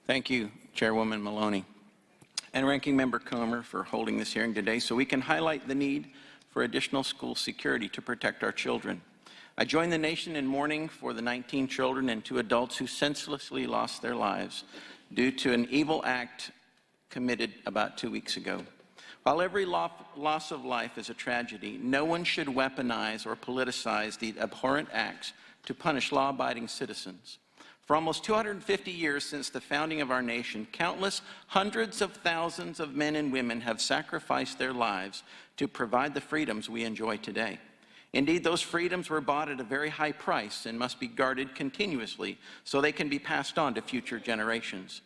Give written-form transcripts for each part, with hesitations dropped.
Thank you, Chairwoman Maloney and Ranking Member Comer for holding this hearing today so we can highlight the need for additional school security to protect our children. I join the nation in mourning for the 19 children and 2 adults who senselessly lost their lives due to an evil act committed about 2 weeks ago. While every loss of life is a tragedy, no one should weaponize or politicize the abhorrent acts to punish law-abiding citizens. For almost 250 years since the founding of our nation, countless hundreds of thousands of men and women have sacrificed their lives to provide the freedoms we enjoy today. Indeed, those freedoms were bought at a very high price and must be guarded continuously so they can be passed on to future generations.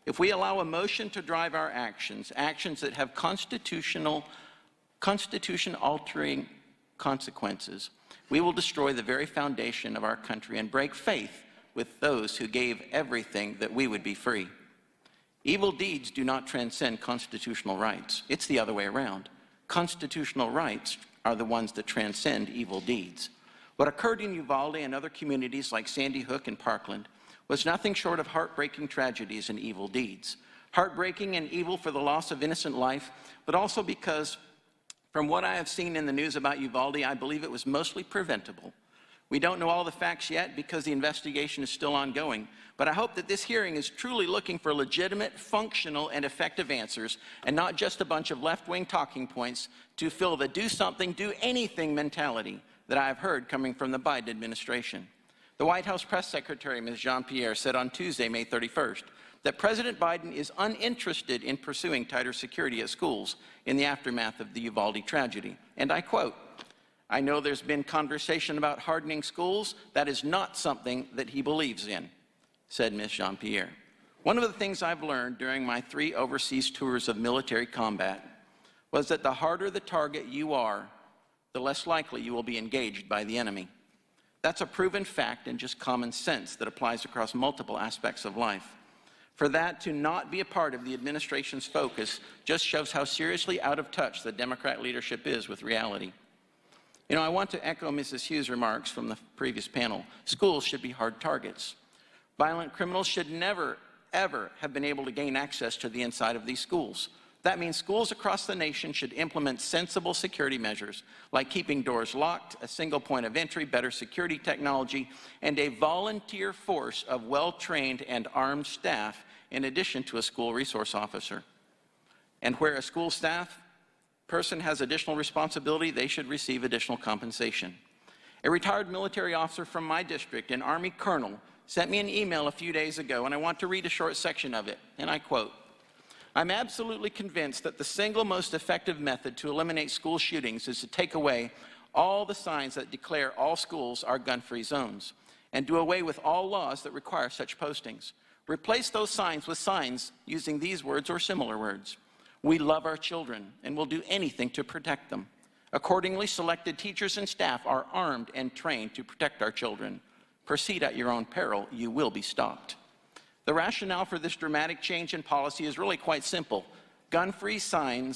If we allow emotion to drive our actions, actions that have constitution-altering consequences, we will destroy the very foundation of our country and break faith with those who gave everything that we would be free. Evil deeds do not transcend constitutional rights. It's the other way around. Constitutional rights are the ones that transcend evil deeds. What occurred in Uvalde and other communities like Sandy Hook and Parkland was nothing short of heartbreaking tragedies and evil deeds. Heartbreaking and evil for the loss of innocent life, but also because, from what I have seen in the news about Uvalde, I believe it was mostly preventable. We don't know all the facts yet because the investigation is still ongoing, but I hope that this hearing is truly looking for legitimate, functional, and effective answers, and not just a bunch of left-wing talking points to fill the do something, do anything mentality that I have heard coming from the Biden administration. The White House press secretary, Ms. Jean-Pierre, said on Tuesday, May 31st, that President Biden is uninterested in pursuing tighter security at schools in the aftermath of the Uvalde tragedy. And I quote, "I know there's been conversation about hardening schools. That is not something that he believes in," said Ms. Jean-Pierre. One of the things I've learned during my 3 overseas tours of military combat was that the harder the target you are, the less likely you will be engaged by the enemy. That's a proven fact and just common sense that applies across multiple aspects of life. For that to not be a part of the administration's focus just shows how seriously out of touch the Democrat leadership is with reality. You know, I want to echo Mrs. Hughes' remarks from the previous panel. Schools should be hard targets. Violent criminals should never, ever have been able to gain access to the inside of these schools. That means schools across the nation should implement sensible security measures, like keeping doors locked, a single point of entry, better security technology, and a volunteer force of well-trained and armed staff in addition to a school resource officer. And where a school staff person has additional responsibility, they should receive additional compensation. A retired military officer from my district, an Army colonel, sent me an email a few days ago, and I want to read a short section of it, and I quote, "I'm absolutely convinced that the single most effective method to eliminate school shootings is to take away all the signs that declare all schools are gun-free zones and do away with all laws that require such postings. Replace those signs with signs using these words or similar words. We love our children and will do anything to protect them. Accordingly, selected teachers and staff are armed and trained to protect our children. Proceed at your own peril. You will be stopped." The rationale for this dramatic change in policy is really quite simple. Gun-free zone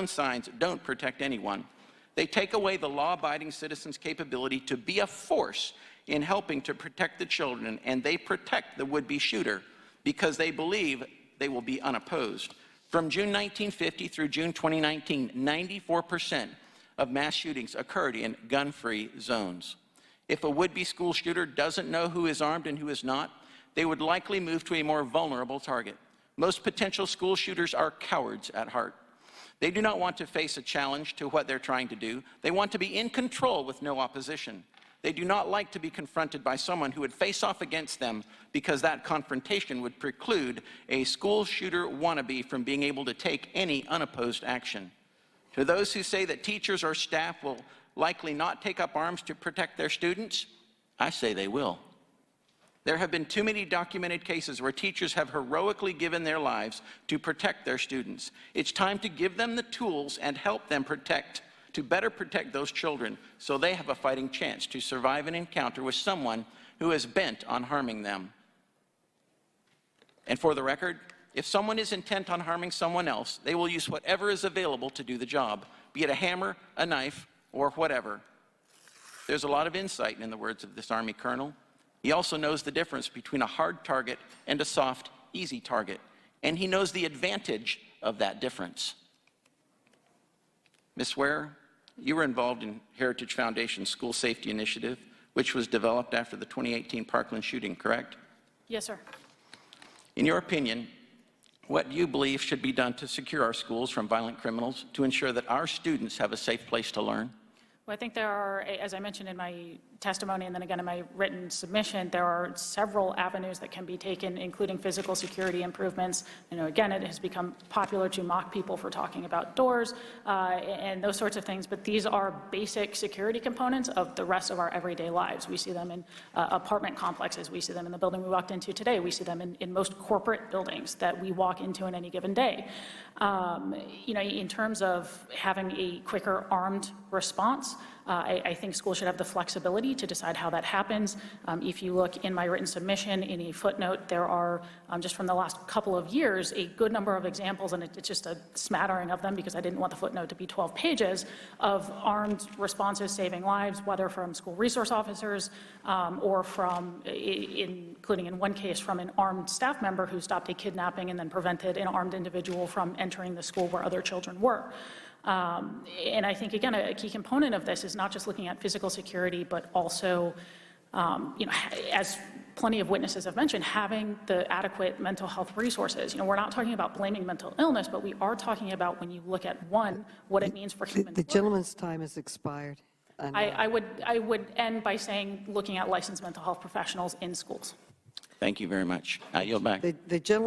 signs don't protect anyone. They take away the law-abiding citizen's capability to be a force in helping to protect the children, and they protect the would-be shooter because they believe they will be unopposed. From June 1950 through June 2019, 94% of mass shootings occurred in gun-free zones. If a would-be school shooter doesn't know who is armed and who is not, they would likely move to a more vulnerable target. Most potential school shooters are cowards at heart. They do not want to face a challenge to what they're trying to do. They want to be in control with no opposition. They do not like to be confronted by someone who would face off against them because that confrontation would preclude a school shooter wannabe from being able to take any unopposed action. To those who say that teachers or staff will likely not take up arms to protect their students, I say they will. There have been too many documented cases where teachers have heroically given their lives to protect their students. It's time to give them the tools and help them to better protect those children so they have a fighting chance to survive an encounter with someone who is bent on harming them. And for the record, if someone is intent on harming someone else, they will use whatever is available to do the job, be it a hammer, a knife, or whatever. There's a lot of insight in the words of this Army colonel. He also knows the difference between a hard target and a soft, easy target, and he knows the advantage of that difference. Ms. Ware, you were involved in Heritage Foundation's School Safety Initiative, which was developed after the 2018 Parkland shooting, correct? Yes, sir. In your opinion, what do you believe should be done to secure our schools from violent criminals to ensure that our students have a safe place to learn? Well, I think there are, as I mentioned in my testimony and then again in my written submission, there are several avenues that can be taken, including physical security improvements. Again, it has become popular to mock people for talking about doors and those sorts of things, but these are basic security components of the rest of our everyday lives. We see them in apartment complexes. We see them in the building we walked into today. We see them in most corporate buildings that we walk into in any given day. In terms of having a quicker armed response, I think schools should have the flexibility to decide how that happens. If you look in my written submission, in a footnote, there are, just from the last couple of years, a good number of examples, and it's just a smattering of them because I didn't want the footnote to be 12 pages, of armed responses saving lives, whether from school resource officers or from, including in one case, from an armed staff member who stopped a kidnapping and then prevented an armed individual from entering the school where other children were. And I think, again, a key component of this is not just looking at physical security, but also, as plenty of witnesses have mentioned, having the adequate mental health resources. We're not talking about blaming mental illness, but we are talking about, when you look at, one, what it means for human. The gentleman's time has expired. I would end by saying, looking at licensed mental health professionals in schools. Thank you very much. I yield back. The gentleman